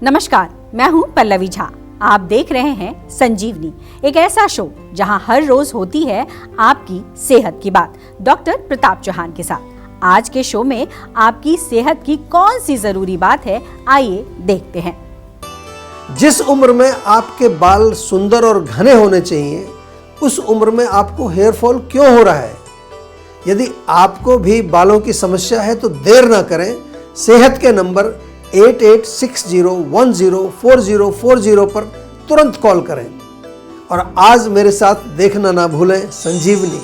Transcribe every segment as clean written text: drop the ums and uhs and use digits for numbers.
नमस्कार, मैं हूं पल्लवी झा। आप देख रहे हैं संजीवनी, एक ऐसा शो जहां हर रोज होती है आपकी सेहत की बात डॉक्टर प्रताप चौहान के साथ। आज के शो में आपकी सेहत की कौन सी जरूरी बात है, आइए देखते हैं। जिस उम्र में आपके बाल सुंदर और घने होने चाहिए, उस उम्र में आपको हेयर फॉल क्यों हो रहा है? यदि आपको भी बालों की समस्या है तो देर ना करें, सेहत के नंबर 8860104040 पर तुरंत कॉल करें और आज मेरे साथ देखना ना भूलें संजीवनी।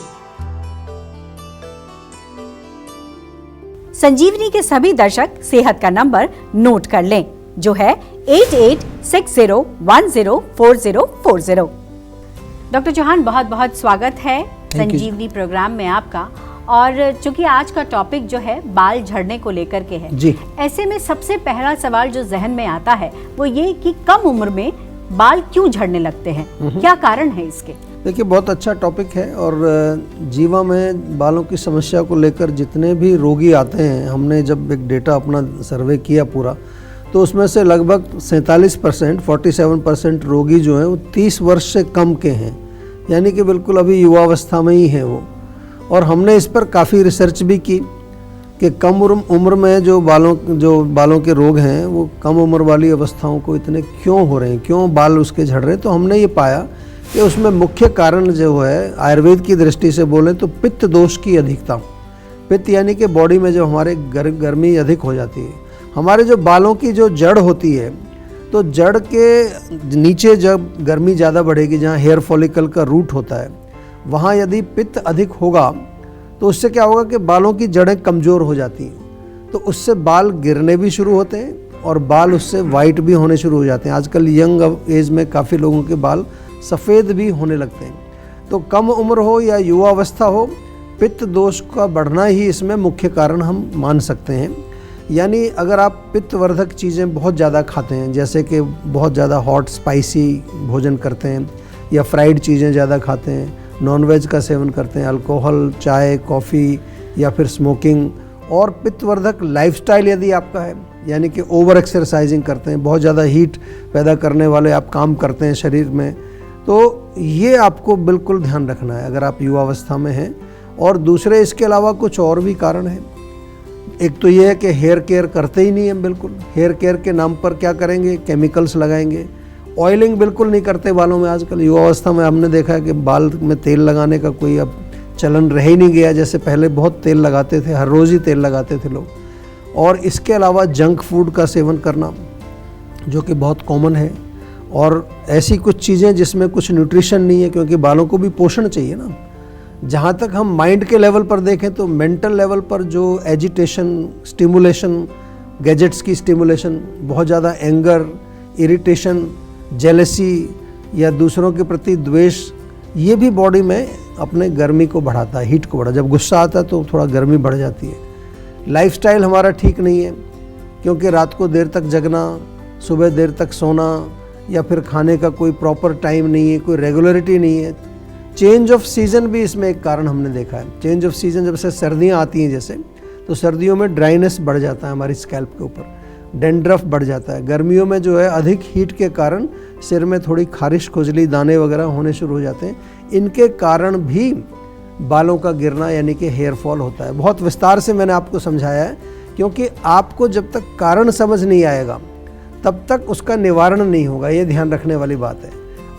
संजीवनी के सभी दर्शक सेहत का नंबर नोट कर लें, जो है 8860104040। डॉक्टर चौहान, बहुत बहुत स्वागत है संजीवनी प्रोग्राम में आपका। और चूंकि आज का टॉपिक जो है बाल झड़ने को लेकर के है जी, ऐसे में सबसे पहला सवाल जो जहन में आता है वो ये कि कम उम्र में बाल क्यों झड़ने लगते हैं, क्या कारण है इसके? देखिए, बहुत अच्छा टॉपिक है। और जीवा में बालों की समस्या को लेकर जितने भी रोगी आते हैं, हमने जब एक डेटा अपना सर्वे किया पूरा, तो उसमें से लगभग 47%, 47% रोगी जो हैं वो 30 वर्ष से कम के हैं, यानी कि बिल्कुल अभी युवावस्था में ही हैं वो। और हमने इस पर काफ़ी रिसर्च भी की कि कम उम्र में जो बालों के रोग हैं वो कम उम्र वाली अवस्थाओं को इतने क्यों हो रहे हैं, क्यों बाल उसके झड़ रहे हैं। तो हमने ये पाया कि उसमें मुख्य कारण जो है, आयुर्वेद की दृष्टि से बोलें तो पित्त दोष की अधिकता। पित्त यानी कि बॉडी में जो हमारे गर्मी अधिक हो जाती है। हमारे जो बालों की जो जड़ होती है, तो जड़ के नीचे जब गर्मी ज़्यादा बढ़ेगी, जहाँ हेयर फॉलिकल का रूट होता है, वहाँ यदि पित्त अधिक होगा तो उससे क्या होगा कि बालों की जड़ें कमज़ोर हो जाती हैं, तो उससे बाल गिरने भी शुरू होते हैं और बाल उससे वाइट भी होने शुरू हो जाते हैं। आजकल यंग एज में काफ़ी लोगों के बाल सफ़ेद भी होने लगते हैं। तो कम उम्र हो या युवावस्था हो, पित्त दोष का बढ़ना ही इसमें मुख्य कारण हम मान सकते हैं। यानी अगर आप पित्तवर्धक चीज़ें बहुत ज़्यादा खाते हैं, जैसे कि बहुत ज़्यादा हॉट स्पाइसी भोजन करते हैं या फ्राइड चीज़ें ज़्यादा खाते हैं, नॉनवेज का सेवन करते हैं, अल्कोहल, चाय, कॉफ़ी या फिर स्मोकिंग, और पित्तवर्धक लाइफस्टाइल यदि आपका है, यानी कि ओवर एक्सरसाइजिंग करते हैं, बहुत ज़्यादा हीट पैदा करने वाले आप काम करते हैं शरीर में, तो ये आपको बिल्कुल ध्यान रखना है अगर आप युवावस्था में हैं। और दूसरे इसके अलावा कुछ और भी कारण हैं। एक तो ये है कि हेयर केयर करते ही नहीं हैं बिल्कुल। हेयर केयर के नाम पर क्या करेंगे, केमिकल्स लगाएंगे। ऑयलिंग बिल्कुल नहीं करते बालों में। आजकल युवावस्था में हमने देखा है कि बाल में तेल लगाने का कोई अब चलन रह ही नहीं गया। जैसे पहले बहुत तेल लगाते थे, हर रोज़ ही तेल लगाते थे लोग। और इसके अलावा जंक फूड का सेवन करना, जो कि बहुत कॉमन है, और ऐसी कुछ चीज़ें जिसमें कुछ न्यूट्रिशन नहीं है, क्योंकि बालों को भी पोषण चाहिए ना। जहाँ तक हम माइंड के लेवल पर देखें तो मेंटल लेवल पर जो एजिटेशन, स्टिमुलेशन, गैजेट्स की स्टिमुलेशन, बहुत ज़्यादा एंगर, इरिटेशन, जेलसी या दूसरों के प्रति द्वेष, ये भी बॉडी में अपने गर्मी को बढ़ाता है, हीट को बढ़ा। जब गुस्सा आता है तो थोड़ा गर्मी बढ़ जाती है। लाइफस्टाइल हमारा ठीक नहीं है, क्योंकि रात को देर तक जगना, सुबह देर तक सोना, या फिर खाने का कोई प्रॉपर टाइम नहीं है, कोई रेगुलरिटी नहीं है। चेंज ऑफ सीज़न भी इसमें एक कारण हमने देखा है। चेंज ऑफ सीज़न, जब से सर्दियाँ आती हैं जैसे, तो सर्दियों में ड्राइनेस बढ़ जाता है हमारी स्कैल्प के ऊपर, डेंड्रफ बढ़ जाता है। गर्मियों में जो है अधिक हीट के कारण सिर में थोड़ी खारिश, खुजली, दाने वगैरह होने शुरू हो जाते हैं। इनके कारण भी बालों का गिरना यानी कि हेयर फॉल होता है। बहुत विस्तार से मैंने आपको समझाया है, क्योंकि आपको जब तक कारण समझ नहीं आएगा तब तक उसका निवारण नहीं होगा। ये ध्यान रखने वाली बात है।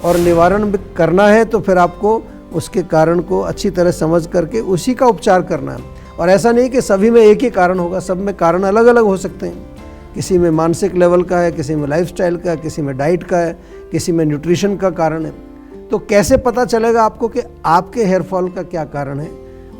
और निवारण करना है तो फिर आपको उसके कारण को अच्छी तरह समझ करके उसी का उपचार करना है। और ऐसा नहीं कि सभी में एक ही कारण होगा, सब में कारण अलग अलग हो सकते हैं। किसी में मानसिक लेवल का है, किसी में लाइफस्टाइल का है, किसी में डाइट का है, किसी में न्यूट्रिशन का कारण है। तो कैसे पता चलेगा आपको कि आपके हेयर फॉल का क्या कारण है?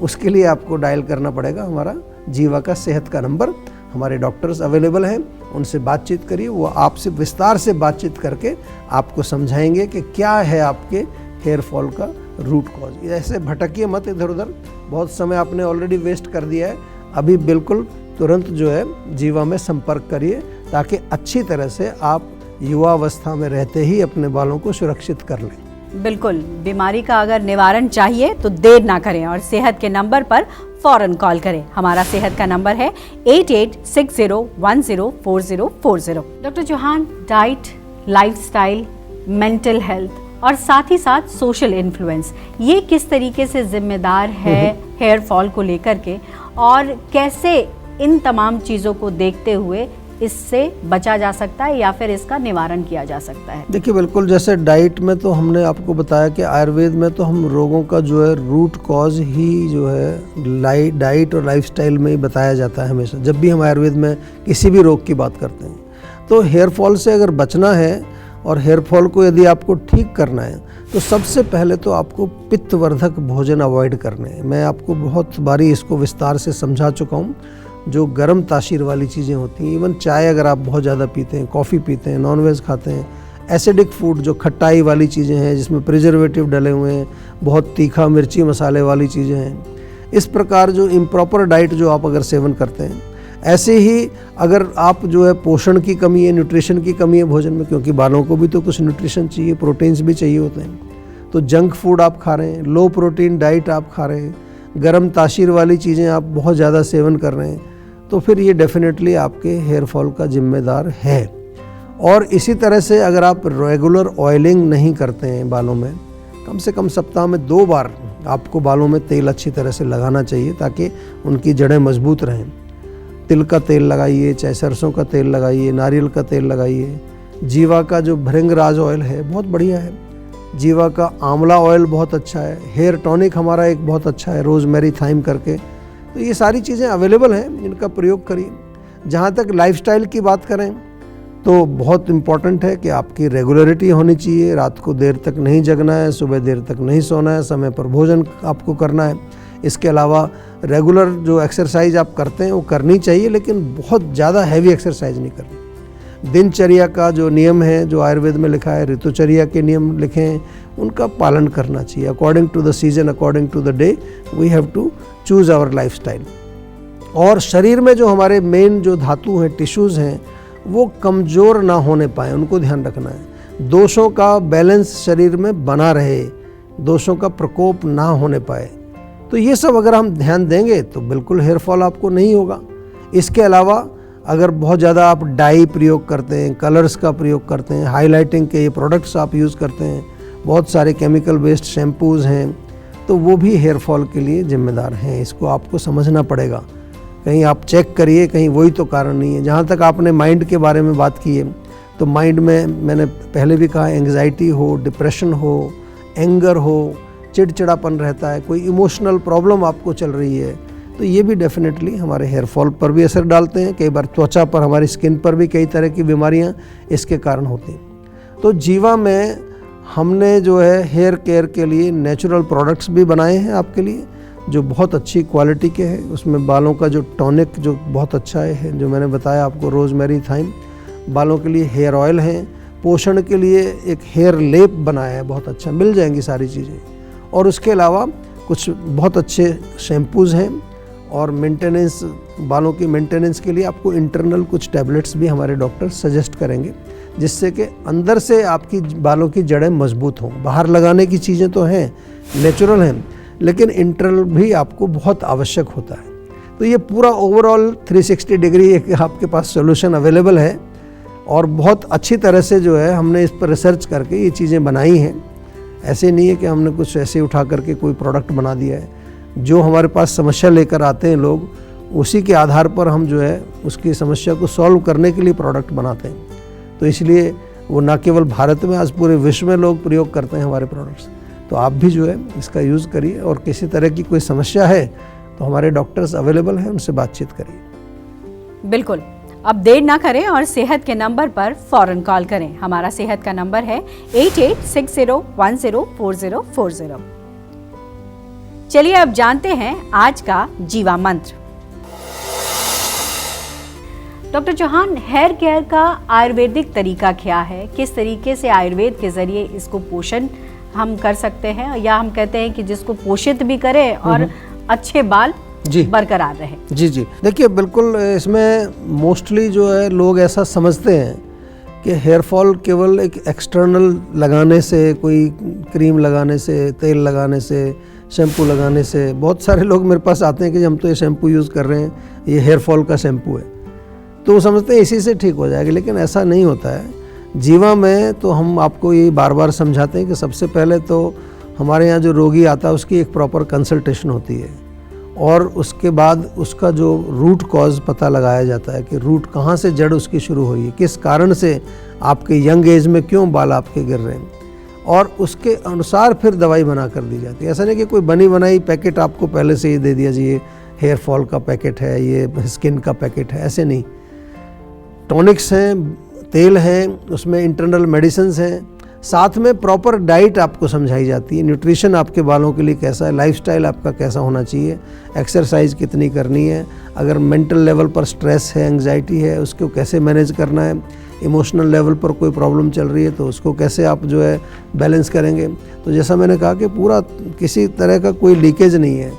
उसके लिए आपको डायल करना पड़ेगा हमारा जीवा का सेहत का नंबर। हमारे डॉक्टर्स अवेलेबल हैं, उनसे बातचीत करिए। वो आपसे विस्तार से बातचीत करके आपको समझाएंगे कि क्या है आपके हेयर फॉल का रूट कॉज। ऐसे भटकिए मत इधर उधर, बहुत समय आपने ऑलरेडी वेस्ट कर दिया है। अभी बिल्कुल तुरंत जो है जीवा में संपर्क करिए, ताकि अच्छी तरह से आप युवावस्था में रहते ही अपने बालों को सुरक्षित कर लें। बिल्कुल, बीमारी का अगर निवारण चाहिए तो देर ना करें और सेहत के नंबर पर फौरन कॉल करें। हमारा सेहत का नंबर है 8860104040। Doctor Chauhan, diet, lifestyle, mental health और साथ ही साथ सोशल इन्फ्लुएंस, ये किस तरीके से जिम्मेदार है हेयर फॉल को लेकर के, और कैसे इन तमाम चीज़ों को देखते हुए इससे बचा जा सकता है या फिर इसका निवारण किया जा सकता है? देखिए, बिल्कुल, जैसे डाइट में तो हमने आपको बताया कि आयुर्वेद में तो हम रोगों का जो है रूट कॉज ही जो है डाइट और लाइफस्टाइल में ही बताया जाता है हमेशा, जब भी हम आयुर्वेद में किसी भी रोग की बात करते हैं। तो हेयर फॉल से अगर बचना है और हेयर फॉल को यदि आपको ठीक करना है तो सबसे पहले तो आपको पित्तवर्धक भोजन अवॉइड करने हैं। मैं आपको बहुत बारी इसको विस्तार से समझा चुका हूँ। जो गर्म तासीर वाली चीज़ें होती हैं, इवन चाय अगर आप बहुत ज़्यादा पीते हैं, कॉफ़ी पीते हैं, नॉनवेज खाते हैं, एसिडिक फूड जो खट्टाई वाली चीज़ें हैं जिसमें प्रिजर्वेटिव डले हुए हैं, बहुत तीखा मिर्ची मसाले वाली चीज़ें हैं, इस प्रकार जो इम्प्रॉपर डाइट जो आप अगर सेवन करते हैं, ऐसे ही अगर आप जो है पोषण की कमी है, न्यूट्रिशन की कमी है भोजन में, क्योंकि बालों को भी तो कुछ न्यूट्रिशन चाहिए, प्रोटीन्स भी चाहिए होते हैं, तो जंक फूड आप खा रहे हैं, लो प्रोटीन डाइट आप खा रहे हैं, गर्म तासीर वाली चीज़ें आप बहुत ज़्यादा सेवन कर रहे हैं, तो फिर ये डेफिनेटली आपके हेयर फॉल का जिम्मेदार है। और इसी तरह से अगर आप रेगुलर ऑयलिंग नहीं करते हैं बालों में, कम से कम सप्ताह में 2 बार आपको बालों में तेल अच्छी तरह से लगाना चाहिए ताकि उनकी जड़ें मजबूत रहें। तिल का तेल लगाइए, चाहे सरसों का तेल लगाइए, नारियल का तेल लगाइए। जीवा का जो भृंगराज ऑयल है बहुत बढ़िया है, जीवा का आंवला ऑयल बहुत अच्छा है, हेयर टॉनिक हमारा एक बहुत अच्छा है रोज़मेरी थाइम करके। तो ये सारी चीज़ें अवेलेबल हैं, इनका प्रयोग करिए। जहाँ तक लाइफस्टाइल की बात करें तो बहुत इम्पॉर्टेंट है कि आपकी रेगुलरिटी होनी चाहिए, रात को देर तक नहीं जगना है, सुबह देर तक नहीं सोना है, समय पर भोजन आपको करना है। इसके अलावा रेगुलर जो एक्सरसाइज आप करते हैं वो करनी चाहिए, लेकिन बहुत ज़्यादा हैवी एक्सरसाइज नहीं करनी। दिनचर्या का जो नियम है, जो आयुर्वेद में लिखा है, ऋतुचर्या के नियम लिखे हैं, उनका पालन करना चाहिए। According to the season, according to the day, we have to choose our lifestyle. और शरीर में जो हमारे मेन जो धातु हैं, टिश्यूज़ हैं, वो कमज़ोर ना होने पाए, उनको ध्यान रखना है। दोषों का बैलेंस शरीर में बना रहे, दोषों का प्रकोप ना होने पाए। तो ये सब अगर हम ध्यान देंगे तो बिल्कुल हेयर फॉल आपको नहीं होगा। इसके अलावा अगर बहुत ज़्यादा आप डाई प्रयोग करते हैं, कलर्स का प्रयोग करते हैं, हाइलाइटिंग के ये प्रोडक्ट्स आप यूज़ करते हैं, बहुत सारे केमिकल बेस्ड शैम्पूज़ हैं, तो वो भी हेयर फॉल के लिए जिम्मेदार हैं। इसको आपको समझना पड़ेगा। कहीं आप चेक करिए, कहीं वही तो कारण नहीं है। जहाँ तक आपने माइंड के बारे में बात की है, तो माइंड में मैंने पहले भी कहा, एंग्जाइटी हो, डिप्रेशन हो, एंगर हो, चिड़चिड़ापन रहता है, कोई इमोशनल प्रॉब्लम आपको चल रही है, तो ये भी डेफिनेटली हमारे हेयर फॉल पर भी असर डालते हैं। कई बार त्वचा पर, हमारी स्किन पर भी कई तरह की बीमारियां इसके कारण होती हैं। तो जीवा में हमने जो है हेयर केयर के लिए नेचुरल प्रोडक्ट्स भी बनाए हैं आपके लिए, जो बहुत अच्छी क्वालिटी के हैं। उसमें बालों का जो टॉनिक जो बहुत अच्छा है, जो मैंने बताया आपको, रोज़मेरी थाइम, बालों के लिए हेयर ऑयल हैं, पोषण के लिए एक हेयर लेप बनाया है बहुत अच्छा, मिल जाएंगी सारी चीज़ें। और उसके अलावा कुछ बहुत अच्छे शैम्पूज़ हैं, और मेंटेनेंस, बालों की मेंटेनेंस के लिए आपको इंटरनल कुछ टैबलेट्स भी हमारे डॉक्टर सजेस्ट करेंगे, जिससे कि अंदर से आपकी बालों की जड़ें मजबूत हों। बाहर लगाने की चीज़ें तो हैं, नेचुरल हैं, लेकिन इंटरनल भी आपको बहुत आवश्यक होता है। तो ये पूरा ओवरऑल 360 डिग्री एक आपके पास सॉल्यूशन अवेलेबल है, और बहुत अच्छी तरह से जो है हमने इस पर रिसर्च करके ये चीज़ें बनाई हैं। ऐसे नहीं है कि हमने कुछ ऐसे उठा करके कोई प्रोडक्ट बना दिया है। जो हमारे पास समस्या लेकर आते हैं लोग, उसी के आधार पर हम जो है उसकी समस्या को सॉल्व करने के लिए प्रोडक्ट बनाते हैं। तो इसलिए वो न केवल भारत में, आज पूरे विश्व में लोग प्रयोग करते हैं हमारे प्रोडक्ट्स। तो आप भी जो है इसका यूज़ करिए, और किसी तरह की कोई समस्या है तो हमारे डॉक्टर्स अवेलेबल हैं, उनसे बातचीत करिए। बिल्कुल, अब देर ना करें और सेहत के नंबर पर फौरन कॉल करें। हमारा सेहत का नंबर है 8860104040। चलिए अब जानते हैं आज का जीवा मंत्र। डॉक्टर चौहान, हेयर केयर का आयुर्वेदिक तरीका क्या है? किस तरीके से आयुर्वेद के जरिए इसको पोषण हम कर सकते हैं, या हम कहते हैं कि जिसको पोषित भी करें और अच्छे बाल बरकरार रहे? जी, देखिए, बिल्कुल इसमें मोस्टली जो है लोग ऐसा समझते हैं कि हेयर फॉल केवल एक एक्सटर्नल लगाने से, कोई क्रीम लगाने से, तेल लगाने से, शैम्पू लगाने से, बहुत सारे लोग मेरे पास आते हैं कि हम तो ये शैम्पू यूज़ कर रहे हैं, ये हेयर फॉल का शैम्पू है, तो वो समझते हैं इसी से ठीक हो जाएगा, लेकिन ऐसा नहीं होता है। जीवा में तो हम आपको ये बार बार समझाते हैं कि सबसे पहले तो हमारे यहाँ जो रोगी आता है उसकी एक प्रॉपर कंसल्टेशन होती है, और उसके बाद उसका जो रूट कॉज पता लगाया जाता है कि रूट कहाँ से जड़ उसकी शुरू हुई है, किस कारण से आपके यंग एज में क्यों बाल आपके गिर रहे हैं, और उसके अनुसार फिर दवाई बना कर दी जाती है। ऐसा नहीं कि कोई बनी बनाई पैकेट आपको पहले से ही दे दिया जी ये हेयर फॉल का पैकेट है, ये स्किन का पैकेट है, ऐसे नहीं। टॉनिक्स हैं, तेल हैं, उसमें इंटरनल मेडिसिन्स हैं, साथ में प्रॉपर डाइट आपको समझाई जाती है, न्यूट्रिशन आपके बालों के लिए कैसा है, लाइफस्टाइल आपका कैसा होना चाहिए, एक्सरसाइज कितनी करनी है, अगर मेंटल लेवल पर स्ट्रेस है, एंग्जाइटी है, उसको कैसे मैनेज करना है, इमोशनल लेवल पर कोई प्रॉब्लम चल रही है तो उसको कैसे आप जो है बैलेंस करेंगे। तो जैसा मैंने कहा कि पूरा किसी तरह का कोई लीकेज नहीं है,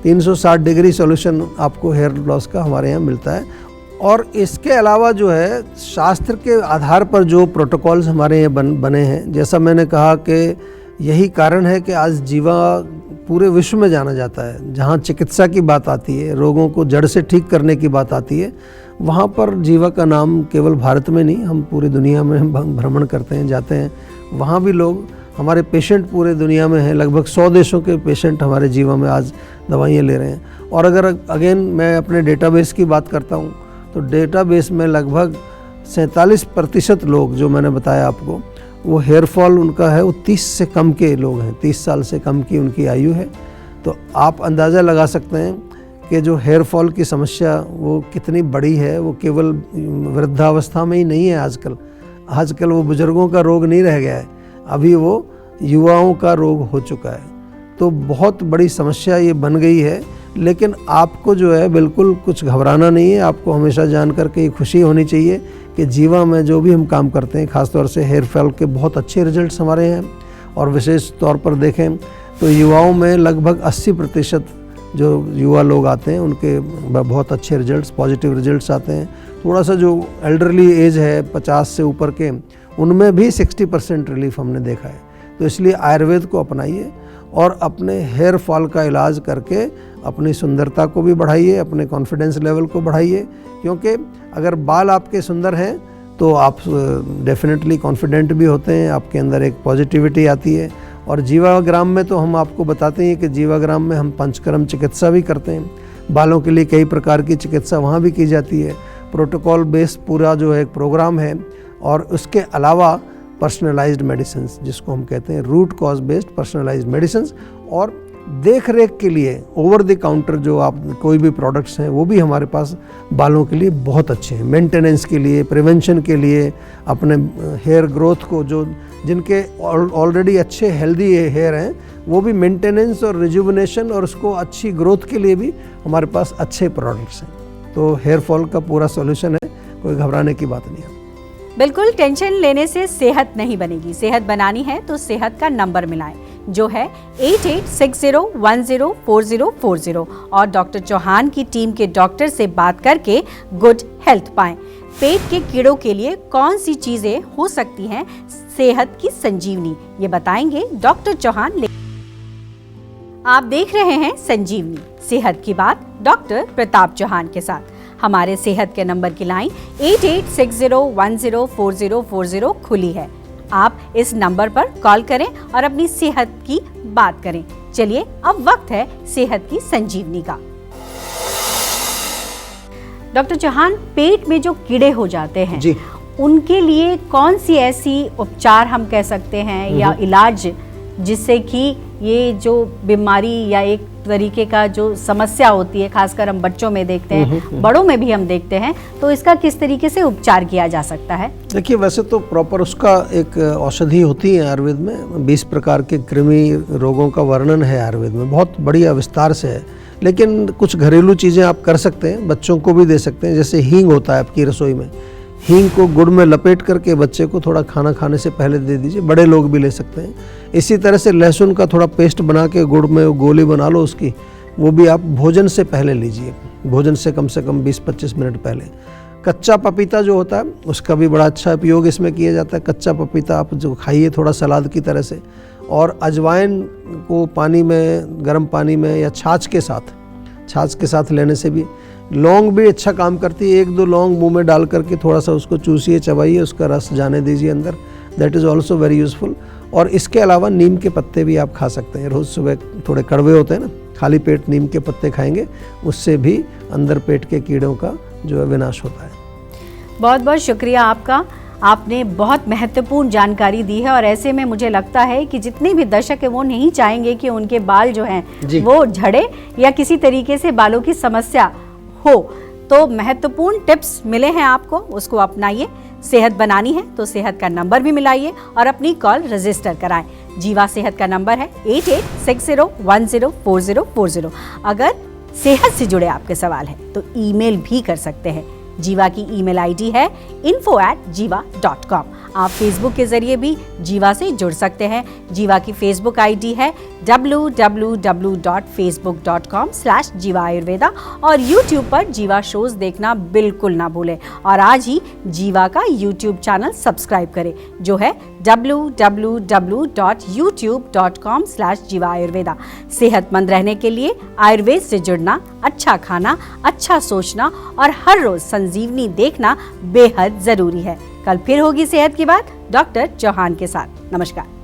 360 डिग्री सॉल्यूशन आपको हेयर लॉस का हमारे यहाँ मिलता है। और इसके अलावा जो है शास्त्र के आधार पर जो प्रोटोकॉल्स हमारे यहाँ बने हैं, जैसा मैंने कहा कि यही कारण है कि आज जीवा पूरे विश्व में जाना जाता है। जहाँ चिकित्सा की बात आती है, रोगों को जड़ से ठीक करने की बात आती है, वहाँ पर जीवा का नाम केवल भारत में नहीं, हम पूरी दुनिया में भ्रमण करते हैं, जाते हैं, वहाँ भी लोग, हमारे पेशेंट पूरे दुनिया में हैं, लगभग 100 देशों के पेशेंट हमारे जीवा में आज दवाइयाँ ले रहे हैं। और अगर अगेन मैं अपने डेटाबेस की बात करता हूँ तो डेटाबेस में लगभग 47% लोग जो मैंने बताया आपको, वो हेयर फॉल उनका है, वो 30 से कम के लोग हैं, 30 साल से कम की उनकी आयु है। तो आप अंदाज़ा लगा सकते हैं कि जो हेयर फॉल की समस्या वो कितनी बड़ी है। वो केवल वृद्धावस्था में ही नहीं है, आजकल वो बुजुर्गों का रोग नहीं रह गया है, अभी वो युवाओं का रोग हो चुका है। तो बहुत बड़ी समस्या ये बन गई है, लेकिन आपको जो है बिल्कुल कुछ घबराना नहीं है। आपको हमेशा जान करके ये खुशी होनी चाहिए कि जीवा में जो भी हम काम करते हैं, ख़ासतौर से हेयर फॉल के बहुत अच्छे रिजल्ट्स हमारे हैं। और विशेष तौर पर देखें तो युवाओं में लगभग 80% जो युवा लोग आते हैं उनके बहुत अच्छे रिजल्ट्स, पॉजिटिव रिजल्ट्स आते हैं। थोड़ा सा जो एल्डरली एज है 50 से ऊपर के, उनमें भी 60% रिलीफ हमने देखा है। तो इसलिए आयुर्वेद को अपनाइए और अपने हेयर फॉल का इलाज करके अपनी सुंदरता को भी बढ़ाइए, अपने कॉन्फिडेंस लेवल को बढ़ाइए, क्योंकि अगर बाल आपके सुंदर हैं तो आप डेफिनेटली कॉन्फिडेंट भी होते हैं, आपके अंदर एक पॉजिटिविटी आती है। और जीवाग्राम में तो हम आपको बताते हैं कि जीवाग्राम में हम पंचकर्म चिकित्सा भी करते हैं, बालों के लिए कई प्रकार की चिकित्सा वहाँ भी की जाती है। प्रोटोकॉल बेस्ड पूरा जो है एक प्रोग्राम है, और उसके अलावा पर्सनलाइज्ड मेडिसिन जिसको हम कहते हैं root cause based personalised medicine, और देख रेख के लिए ओवर द काउंटर जो आप कोई भी प्रोडक्ट्स हैं वो भी हमारे पास बालों के लिए बहुत अच्छे हैं, मेंटेनेंस के लिए, प्रिवेंशन के लिए, अपने हेयर ग्रोथ को, जो जिनके ऑलरेडी अच्छे हेल्दी हेयर हैं वो भी मेंटेनेंस और रिजुविनेशन और उसको अच्छी ग्रोथ के लिए भी हमारे पास अच्छे प्रोडक्ट्स हैं। तो हेयर फॉल का पूरा सॉल्यूशन है, कोई घबराने की बात नहीं है। बिल्कुल टेंशन लेने से सेहत नहीं बनेगी। सेहत बनानी है तो सेहत का नंबर मिलाएं, जो है 8860104040, और डॉक्टर चौहान की टीम के डॉक्टर से बात करके गुड हेल्थ पाएं। पेट के कीड़ों के लिए कौन सी चीजें हो सकती हैं सेहत की संजीवनी, ये बताएंगे डॉक्टर चौहान। आप देख रहे हैं संजीवनी, सेहत की बात डॉक्टर प्रताप चौहान के साथ। हमारे सेहत के नंबर की लाइन 8860104040 खुली है। आप इस नंबर पर कॉल करें और अपनी सेहत की बात करें। चलिए अब वक्त है सेहत की संजीवनी का। डॉक्टर चौहान, पेट में जो कीड़े हो जाते हैं जी, उनके लिए कौन सी ऐसी उपचार हम कह सकते हैं या इलाज जिससे कि ये जो बीमारी या एक तरीके का जो समस्या होती है, खासकर हम बच्चों में देखते हैं, बड़ों में भी हम देखते हैं, तो इसका किस तरीके से उपचार किया जा सकता है? देखिए, वैसे तो प्रॉपर उसका एक औषधि होती है आयुर्वेद में, 20 प्रकार के कृमि रोगों का वर्णन है आयुर्वेद में, बहुत बढ़िया विस्तार से है। लेकिन कुछ घरेलू चीज़ें आप कर सकते हैं, बच्चों को भी दे सकते हैं। जैसे हींग होता है आपकी रसोई में, हींग को गुड़ में लपेट करके बच्चे को थोड़ा खाना खाने से पहले दे दीजिए, बड़े लोग भी ले सकते हैं। इसी तरह से लहसुन का थोड़ा पेस्ट बना के गुड़ में गोली बना लो उसकी, वो भी आप भोजन से पहले लीजिए, भोजन से कम 20-25 मिनट पहले। कच्चा पपीता जो होता है उसका भी बड़ा अच्छा उपयोग इसमें किया जाता है। कच्चा पपीता आप जो खाइए थोड़ा सलाद की तरह से, और अजवाइन को पानी में, गर्म पानी में या छाछ के साथ लेने से भी, लौंग भी अच्छा काम करती है। 1-2 लौंग मुंह में डाल करके थोड़ा सा उसको चूसिए, चबाइए, उसका रस जाने दीजिए अंदर, that is also very useful. और इसके अलावा नीम के पत्ते भी आप खा सकते हैं। रोज़ सुबह थोड़े कड़वे होते हैं ना, खाली पेट नीम के पत्ते खाएंगे, उससे भी अंदर पेट के कीड़ों का जो है विनाश होता है। बहुत बहुत शुक्रिया आपका, आपने बहुत महत्वपूर्ण जानकारी दी है। और ऐसे में मुझे लगता है कि जितने भी दर्शक है वो नहीं चाहेंगे कि उनके बाल जो हैं वो झड़े या किसी तरीके से बालों की समस्या हो। तो महत्वपूर्ण टिप्स मिले हैं आपको, उसको अपनाइए। सेहत बनानी है तो सेहत का नंबर भी मिलाइए और अपनी कॉल रजिस्टर कराएं। जीवा सेहत का नंबर है 8860104040। अगर सेहत से जुड़े आपके सवाल हैं तो ईमेल भी कर सकते हैं। जीवा की ईमेल आईडी है info@jiva.com। आप फेसबुक के जरिए भी जीवा से जुड़ सकते हैं। जीवा की फेसबुक आईडी है www.facebook.com/jiva ayurveda और यूट्यूब पर जीवा शोज देखना बिल्कुल ना भूलें। और आज ही जीवा का यूट्यूब चैनल सब्सक्राइब करें जो है www.youtube.com/jiva ayurveda। सेहतमंद रहने के लिए आयुर्वेद से जुड़ना, अच्छा खाना, अच्छा सोचना और हर रोज संजीवनी देखना बेहद जरूरी है। कल फिर होगी सेहत की बात डॉक्टर चौहान के साथ। नमस्कार।